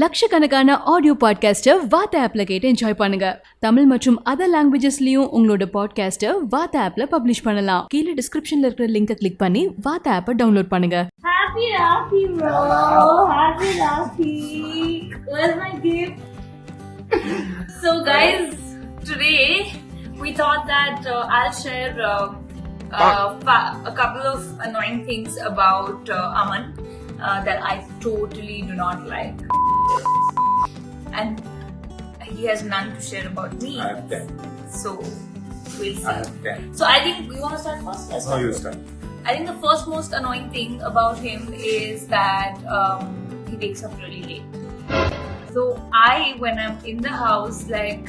லட்சக்கணக்கான ஆடியோ பாட்காஸ்ட்டை வாத்த ஆப்ல கேட்டு என்ஜாய் பண்ணுங்க. தமிழ் மற்றும் அதர் லாங்குவேஜஸ்லயும் உங்களோட பாட்காஸ்ட்டை வாத்த ஆப்ல பப்ளிஷ் பண்ணலாம். கீழே டிஸ்கிரிப்ஷன்ல இருக்கிற லிங்கை கிளிக் பண்ணி வாத்த ஆப்பை டவுன்லோட் பண்ணுங்க. Happy Rakhi, bro. Happy Rakhi. Where's my gift? So, guys, today we thought that I'll share a couple of annoying things about Aman that I totally do not like. And he has none to share about me. I have 10. So, we'll see. I have 10. So, I think we want to start first. Let's No, start you first. start. I think the first most annoying thing about him is that he wakes up really late. So when I'm in the house, like,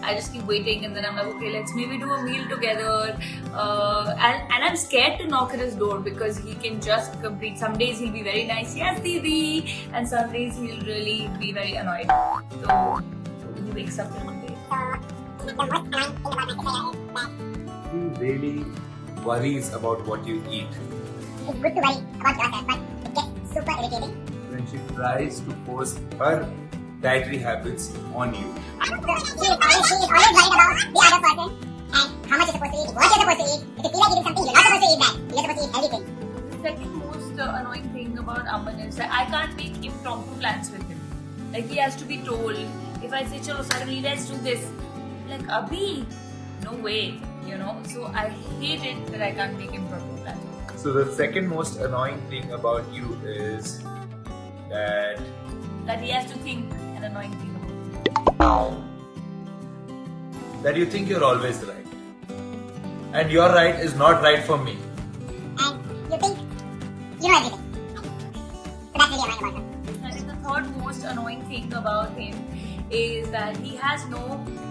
I just keep waiting and then I'm like, okay, let's maybe do a meal together. And I'm scared to knock at his door because he can just complete. Some days he'll be very nice, yes, Didi. And some days he'll really be very annoyed. So he wakes up really late. He really worries about what you eat. It's good to worry about yourself, but it gets super irritating. When she tries to force her dietary habits on you. She is always worried about the other person and how much you're supposed to eat, what you're supposed to eat. If you feel like eating something, you're not supposed to eat that. You're supposed to eat everything. The second most annoying thing about Aman is that I can't make impromptu plans with him. Like, he has to be told. If I say, chalo, suddenly let's do this. Like, Abhi, no way, you know. So I hate it that I can't make impromptu plans. So the second most annoying thing about you is that That he has to think an annoying thing about me. you think you're always right. And your right is not right for me. And you think you know everything. So that's really annoying about him. I think the third most annoying thing about him is that he has no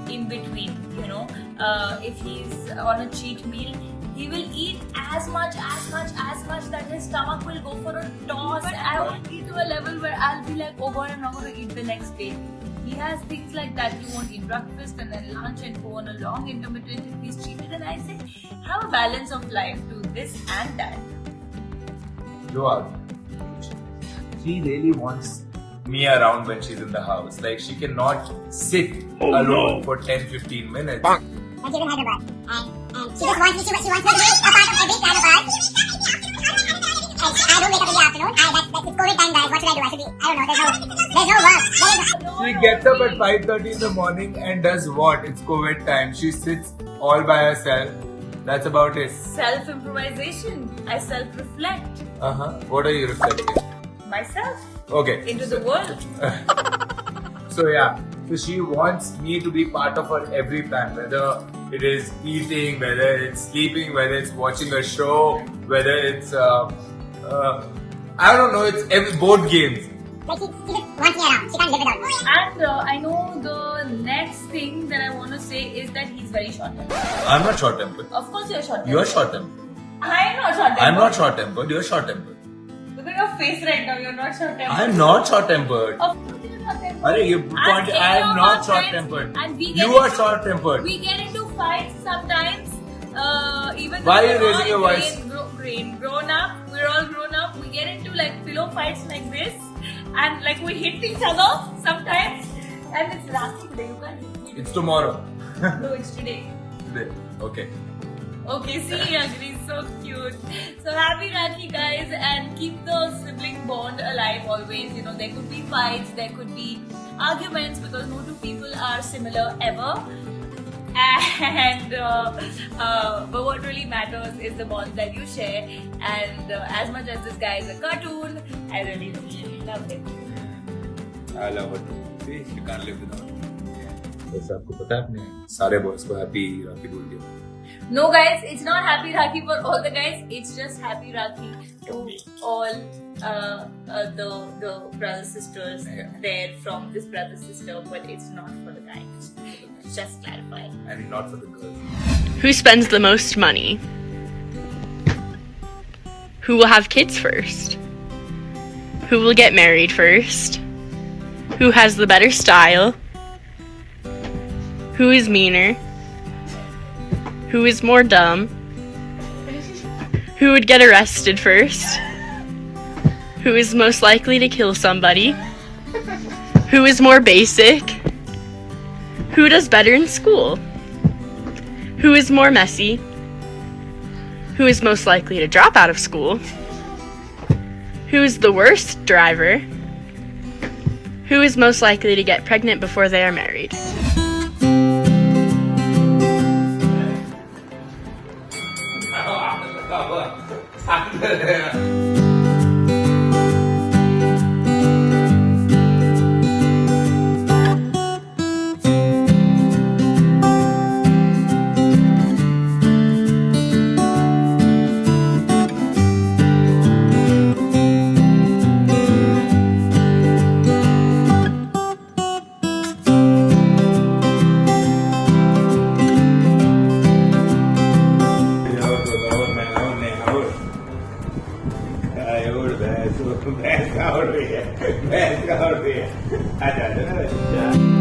in between, you know. If he's on a cheat meal, he will eat as much that his stomach will go for a toss. But I won't eat to a level where I'll be like, oh God, I'm not going to eat the next day. He has things like that. He won't eat breakfast and then lunch and go on a long intermittent if he's cheated. And I say, have a balance of life, do this and that. Look, she really wants me around when she's in the house. Like, she cannot sit alone for 10-15 minutes. When she's in Hyderabad. And she just wants me, she wants me to be a part of every plan of ours. And I don't wake up in the afternoon. It's COVID time, guys. What should I do? I should be, I don't know, there's no work. She gets up at 5:30 in the morning and does what? It's COVID time. She sits all by herself. That's about it. Self-improvisation. I self-reflect What are you reflecting? myself Okay. into the world. So yeah. So she wants me to be part of her every plan, whether it is eating, whether it's sleeping, whether it's watching a show, whether it's I don't know. It's board games. Like she just wants me around. She can't live without me. And I know the next thing that I want to say is that he's very short-tempered. I'm not short-tempered. Of course you're short-tempered. You're short-tempered. I'm not short-tempered. I'm not short-tempered. You're short-tempered. Look at your face right now. You're not short-tempered. I'm not short-tempered. Of course you're short-tempered. Arey, you point. I am not short-tempered. And we You get are short-tempered. We get into fights sometimes. Even Why though are you we're raising all your voice? grown up. We're all grown up. We get into like pillow fights like this, and like we hit each other sometimes. And it's Rakhi today. You can't hit me. It's tomorrow. No, it's today. Today. Okay. Okay, see, he agrees. So cute. So happy Rakhi, guys, and keep the sibling bond alive always. You know, there could be fights, there could be arguments because no two people are similar ever. And but what really matters is the bond that you share. And as much as this guy is a cartoon, I really love him. I love it. See, you can't live without it. वैसे आपको पता है अपने सारे boys को happy राखी बोल दिया. No, guys, it's not happy Rakhi for all the guys. It's just happy Rakhi to all the brother sisters there from this brother sister, but it's not for the guys. Just clarifying. And not for the girls. Who spends the most money? Who will have kids first? Who will get married first? Who has the better style? Who is meaner? Who is more dumb? Who would get arrested first? Who is most likely to kill somebody? Who is more basic? Who does better in school? Who is more messy? Who is most likely to drop out of school? Who is the worst driver? Who is most likely to get pregnant before they are married? भैंस का उड़ रही है। अच्छा